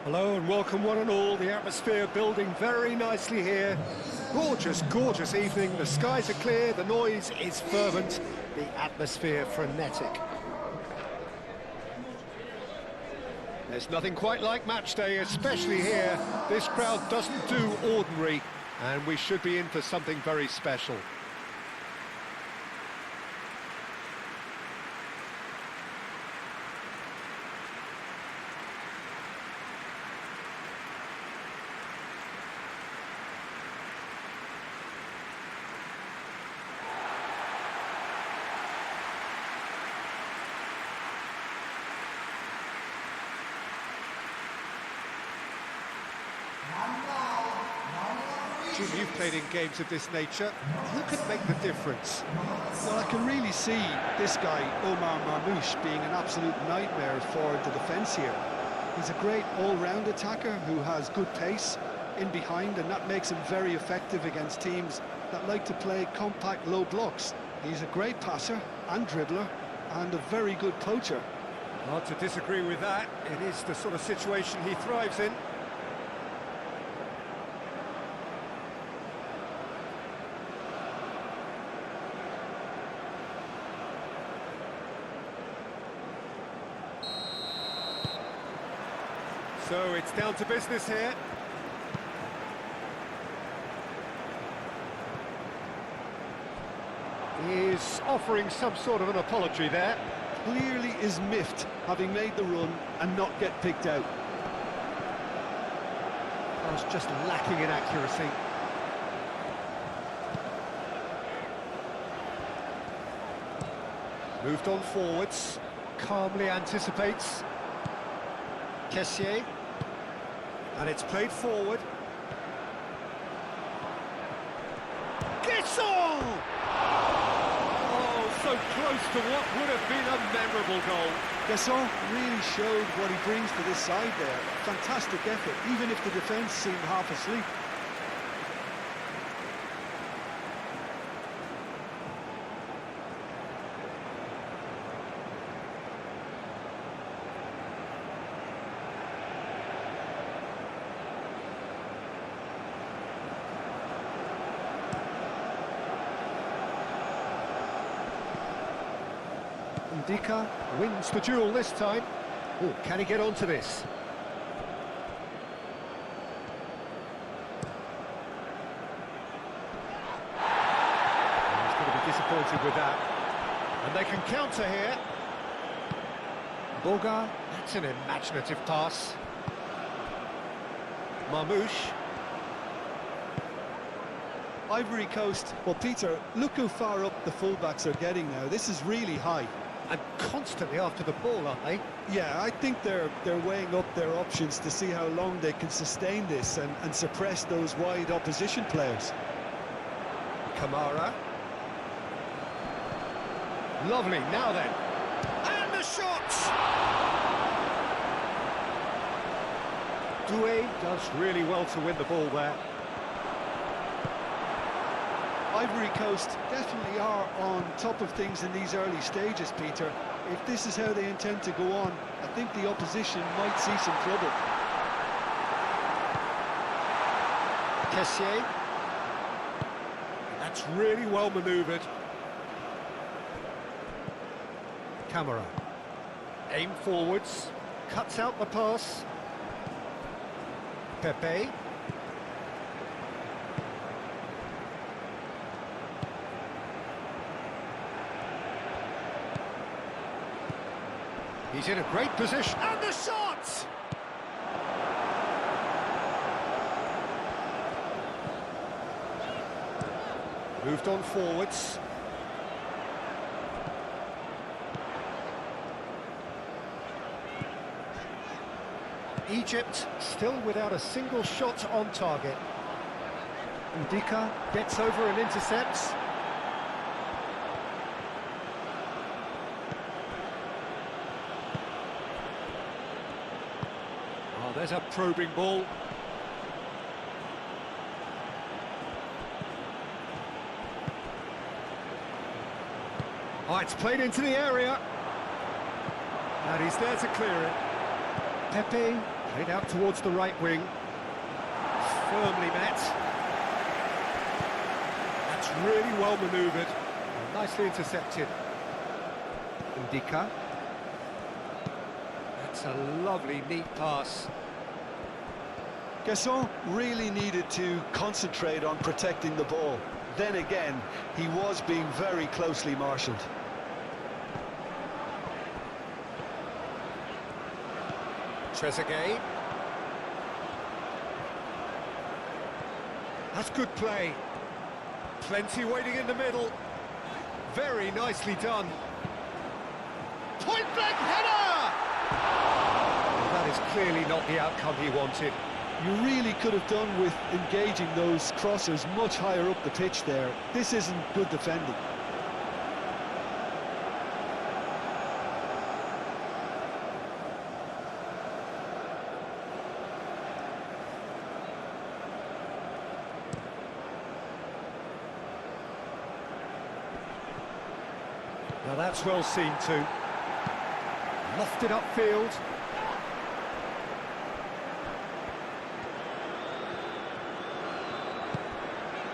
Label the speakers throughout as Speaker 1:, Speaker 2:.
Speaker 1: Hello and welcome one and all. The atmosphere building very nicely here. Gorgeous, gorgeous evening. The skies are clear, the noise is fervent, the atmosphere frenetic. There's nothing quite like match day, especially here. This crowd doesn't do ordinary, and we should be in for something very special. Jim, you've played in games of this nature. Who can make the difference?
Speaker 2: Well, I can really see this guy, Omar Marmoush, being an absolute nightmare for the defence here. He's a great all-round attacker who has good pace in behind, and that makes him very effective against teams that like to play compact low blocks. He's a great passer and dribbler and a very good poacher.
Speaker 1: Hard to disagree with that. It is the sort of situation he thrives in. So it's down to business here. He's offering some sort of an apology there.
Speaker 2: Clearly is miffed, having made the run and not get picked out.
Speaker 1: I was just lacking in accuracy. Moved on forwards, calmly anticipates. Kessié, and it's played forward. Guessol! Oh, so close to what would have been a memorable goal.
Speaker 2: Guessol really showed what he brings to this side there. Fantastic effort, even if the defence seemed half asleep.
Speaker 1: Ndika wins the duel this time. Oh, can he get onto this? He's going to be disappointed with that. And they can counter here. Boga, that's an imaginative pass. Marmoush.
Speaker 2: Ivory Coast. Well, Peter, look how far up the fullbacks are getting now. This is really high.
Speaker 1: And constantly after the ball, aren't they?
Speaker 2: Yeah, I think they're weighing up their options to see how long they can sustain this and suppress those wide opposition players.
Speaker 1: Kamara. Lovely, now then. And the shot! Doué does really well to win the ball there.
Speaker 2: Ivory Coast definitely are on top of things in these early stages, Peter. If this is how they intend to go on, I think the opposition might see some trouble.
Speaker 1: Kessié. That's really well manoeuvred. Camera. Aim forwards. Cuts out the pass. Pepe. He's in a great position. And the shot! Moved on forwards. Egypt still without a single shot on target. Ndika gets over and intercepts. Oh, there's a probing ball. Oh, it's played into the area. And he's there to clear it. Pepe Played out towards the right wing. Firmly met. That's really well manoeuvred. Nicely intercepted. Ndika. That's a lovely, neat pass.
Speaker 2: Gasson really needed to concentrate on protecting the ball. Then again, he was being very closely marshalled.
Speaker 1: Trezeguet. That's good play. Plenty waiting in the middle. Very nicely done. Point blank header! That is clearly not the outcome he wanted.
Speaker 2: You really could have done with engaging those crossers much higher up the pitch there. This isn't good defending.
Speaker 1: Now that's well seen too. Lofted upfield.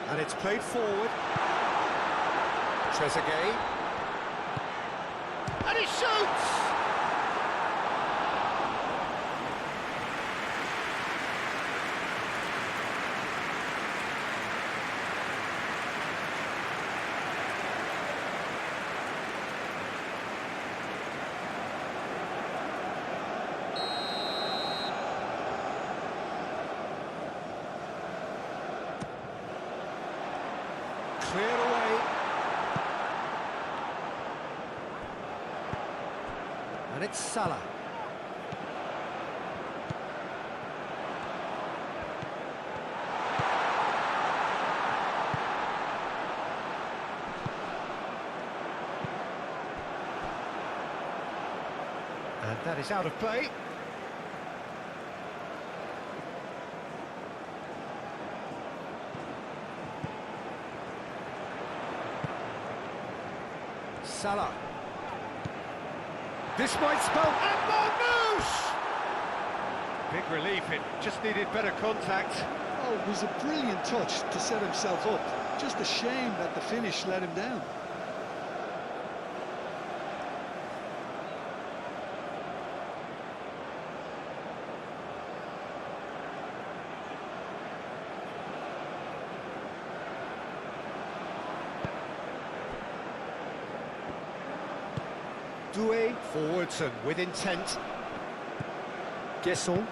Speaker 1: And it's played forward. Trezeguet. And he shoots! Cleared away. And it's Salah. And that is out of play. Salah. This might spell and Marmouche! Big relief, it just needed better contact.
Speaker 2: Oh, it was a brilliant touch to set himself up. Just a shame that the finish let him down.
Speaker 1: Doué forwards and with intent. Gasson.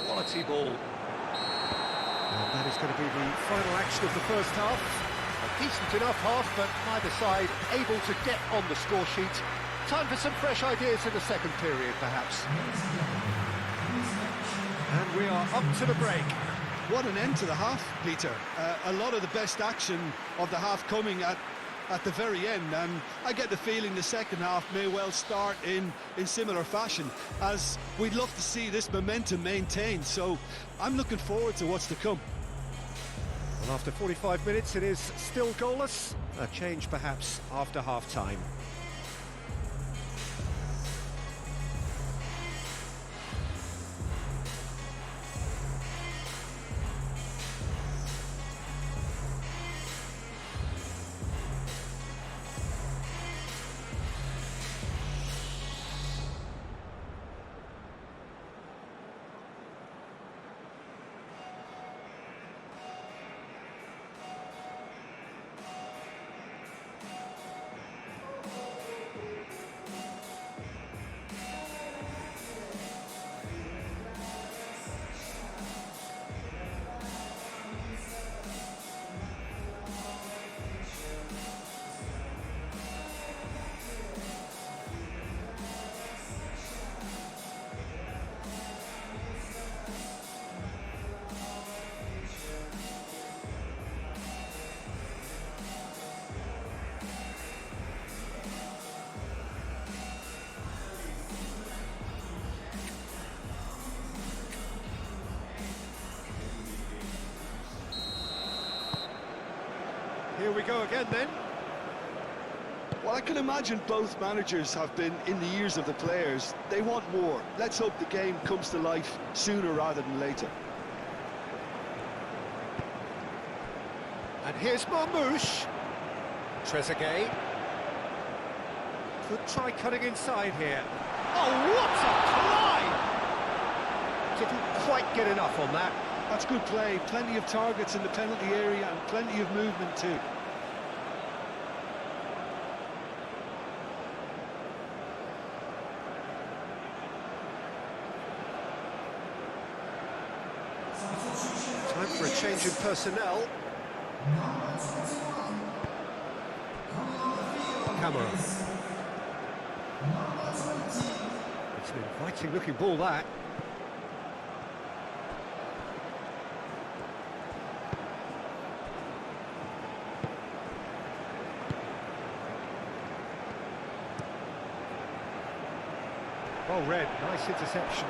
Speaker 1: Quality ball. And that is going to be the final action of the first half. A decent enough half, but neither side able to get on the score sheet. Time for some fresh ideas in the second period, perhaps. And we are up to the break.
Speaker 2: What an end to the half, Peter. A lot of the best action of the half coming at the very end, and I get the feeling the second half may well start in similar fashion, as we'd love to see this momentum maintained, so I'm looking forward to what's to come.
Speaker 1: Well, after 45 minutes it is still goalless. A change perhaps after half-time. go again then.
Speaker 2: Well, I can imagine both managers have been in the ears of the players. They want more. Let's hope the game comes to life sooner rather than later.
Speaker 1: And here's Marmoush. Trezeguet. Could try cutting inside here. Oh, what a climb! Didn't quite get enough on that.
Speaker 2: That's good play. Plenty of targets in the penalty area and plenty of movement too.
Speaker 1: Time for a change in personnel. Camera. It's an inviting looking ball, that. Well read, nice interception.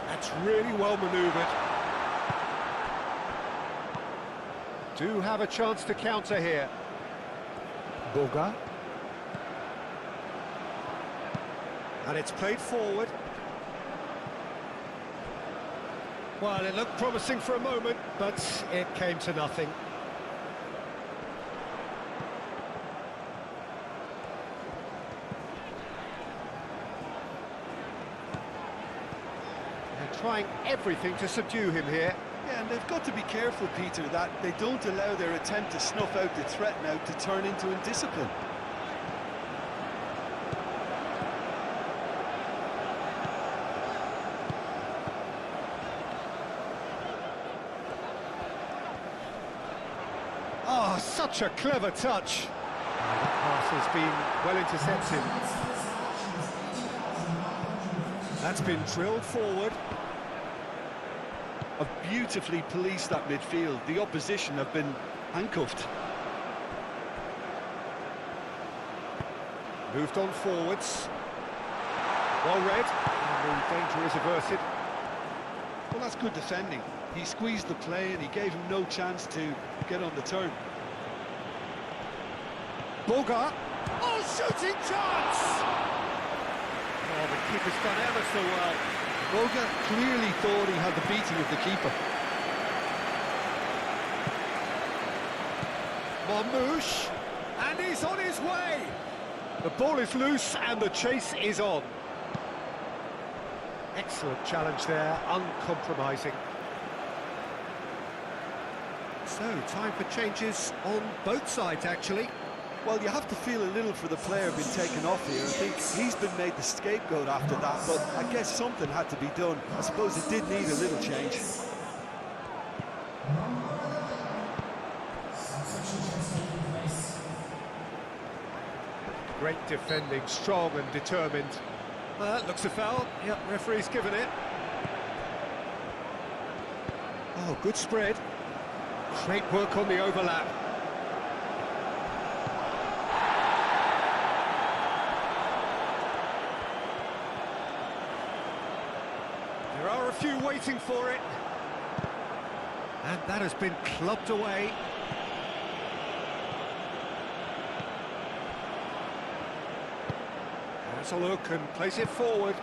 Speaker 1: That's really well manoeuvred. Do have a chance to counter here. Boga. And it's played forward. Well, it looked promising for a moment, but it came to nothing. They're trying everything to subdue him here.
Speaker 2: Yeah, and they've got to be careful, Peter, that they don't allow their attempt to snuff out the threat now to turn into indiscipline.
Speaker 1: Oh, such a clever touch. That pass has been well intercepted. That's been drilled forward.
Speaker 2: Have beautifully policed that midfield. The opposition have been handcuffed.
Speaker 1: Moved on forwards. Well read. And the danger is averted.
Speaker 2: Well, that's good defending. He squeezed the play and he gave him no chance to get on the turn.
Speaker 1: Boga. Oh, shooting chance! Oh, the keeper's done ever so well.
Speaker 2: Boga clearly thought he had the beating of the keeper.
Speaker 1: Marmoush. And he's on his way. The ball is loose and the chase is on. Excellent challenge there, uncompromising. So, time for changes on both sides, actually.
Speaker 2: Well, you have to feel a little for the player being taken off here. I think he's been made the scapegoat after that, but I guess something had to be done. I suppose it did need a little change.
Speaker 1: Great defending, strong and determined. Looks a foul. Yep, referee's given it. Oh, good spread. Great work on the overlap. There are a few waiting for it. And that has been clubbed away. Has a look and plays it forward.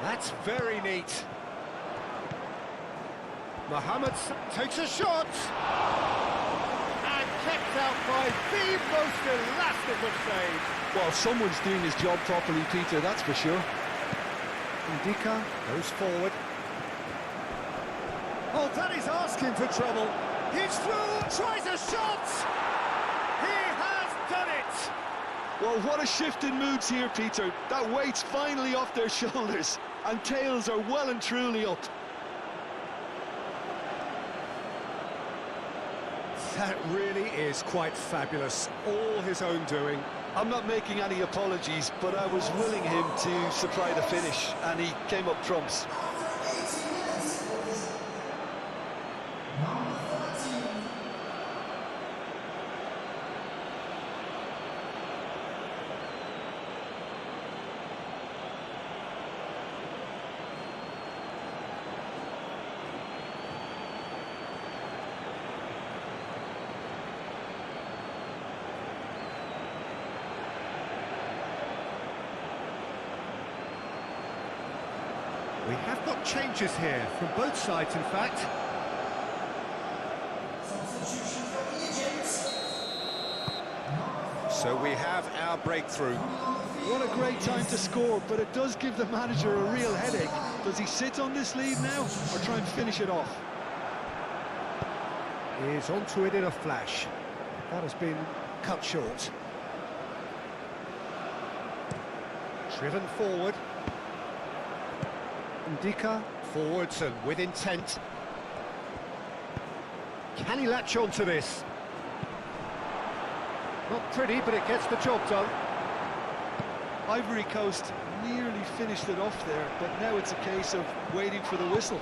Speaker 1: That's very neat. Mohamed takes a shot. And kept out by the most elastic of saves.
Speaker 2: Well, someone's doing his job properly, Peter, that's for sure.
Speaker 1: Ndika goes forward. Oh, that is asking for trouble. He's through, tries a shot. He has done it.
Speaker 2: Well, what a shift in moods here, Peter. That weight's finally off their shoulders, and tails are well and truly up.
Speaker 1: That really is quite fabulous. All his own doing.
Speaker 2: I'm not making any apologies, but I was willing him to supply the finish, and he came up trumps.
Speaker 1: We have got changes here from both sides, in fact. So we have our breakthrough.
Speaker 2: What a great time to score, but it does give the manager a real headache. Does he sit on this lead now, or try and finish it off?
Speaker 1: He's onto it in a flash. That has been cut short. Driven forward. Ndika forwards and with intent. Can he latch on to this? Not pretty, but it gets the job done.
Speaker 2: Ivory Coast nearly finished it off there, but now it's a case of waiting for the whistle.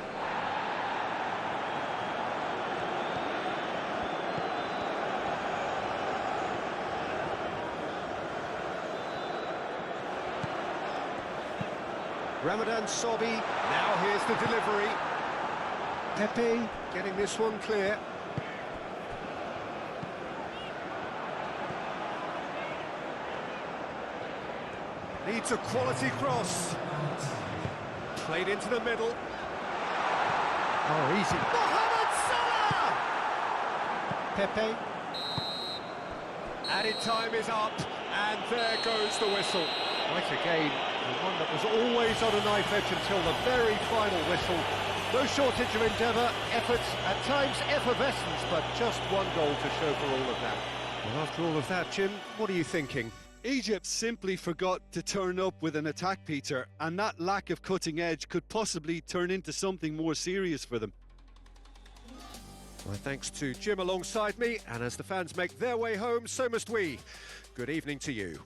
Speaker 1: Ramadan Sobhi, now here's the delivery. Pepe getting this one clear. Needs a quality cross. Played into the middle. Oh, easy. Mohamed Salah! Pepe. Added time is up, and there goes the whistle. Right again, the one that was always on a knife edge until the very final whistle. No shortage of endeavour, effort, at times effervescence, but just one goal to show for all of that. Well, after all of that, Jim, what are you thinking?
Speaker 2: Egypt simply forgot to turn up with an attack, Peter, and that lack of cutting edge could possibly turn into something more serious for them.
Speaker 1: Well, thanks to Jim alongside me, and as the fans make their way home, so must we. Good evening to you.